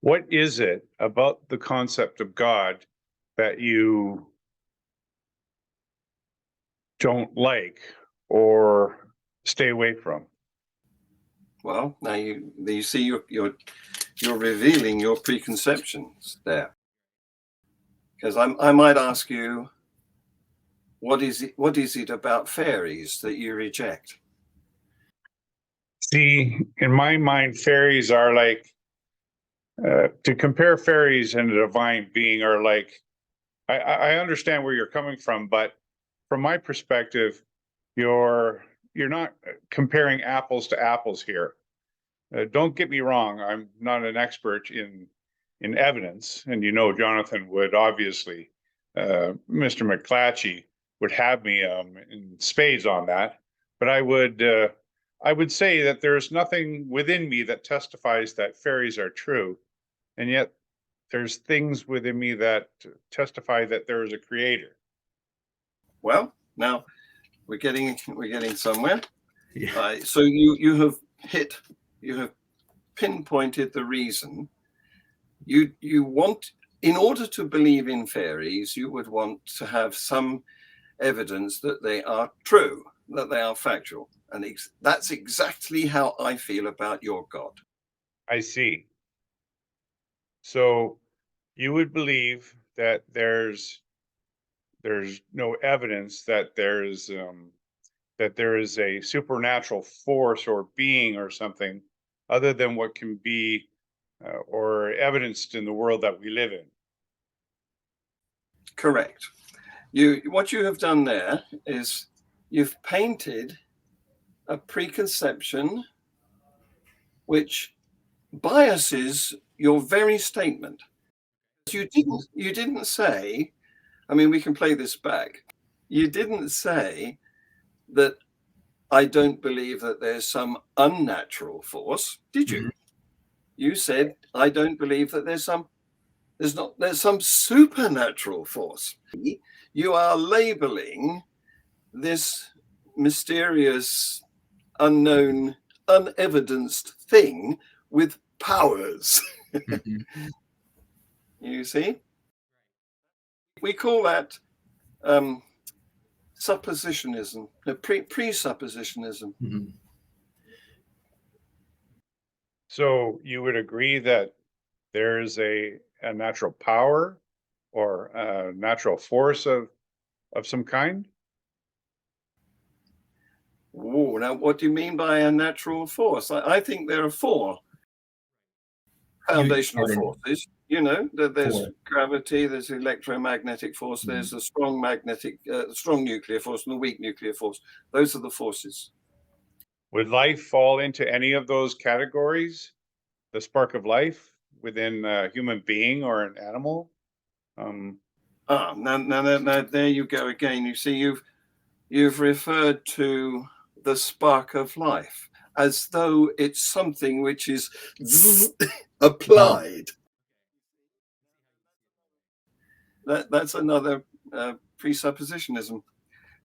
What is it about the concept of God that you don't like or stay away from? Well, now you see you're revealing your preconceptions there. Because I might ask you, what is it about fairies that you reject? See, in my mind, fairies are like, to compare fairies and a divine being are like, I understand where you're coming from, but from my perspective, you're not comparing apples to apples here. Don't get me wrong, I'm not an expert in evidence, and Jonathan would obviously, Mr. McClatchy would have me in spades on that, but I would say that there's nothing within me that testifies that fairies are true, and yet there's things within me that testify that there is a creator. Well, now we're getting somewhere. Yeah. So you have pinpointed the reason. You want, in order to believe in fairies, you would want to have some evidence that they are true, that they are factual, and that's exactly how I feel about your God. I see. So you would believe that there's no evidence that there is a supernatural force or being or something other than what can be or evidenced in the world that we live in. Correct. What you have done there is you've painted a preconception which biases your very statement. You didn't say, I mean, we can play this back. You didn't say that I don't believe that there's some unnatural force, did you? Mhm. You said I don't believe that there's some supernatural force. You are labeling this mysterious, unknown, unevidenced thing with powers. Mhm. You see? We call that suppositionism, presuppositionism. Mhm. So you would agree that there is a natural power or a natural force of some kind? Oh, now what do you mean by a natural force? I think there are four foundational Pardon, forces. There's four. gravity, there's electromagnetic force, Mhm. there's a strong nuclear force, and a weak nuclear force. Those are the forces. Would life fall into any of those categories? The spark of life within a human being or an animal? Um, Now, there you go again. You see, you've referred to the spark of life as though it's something which is applied. That's another presuppositionism.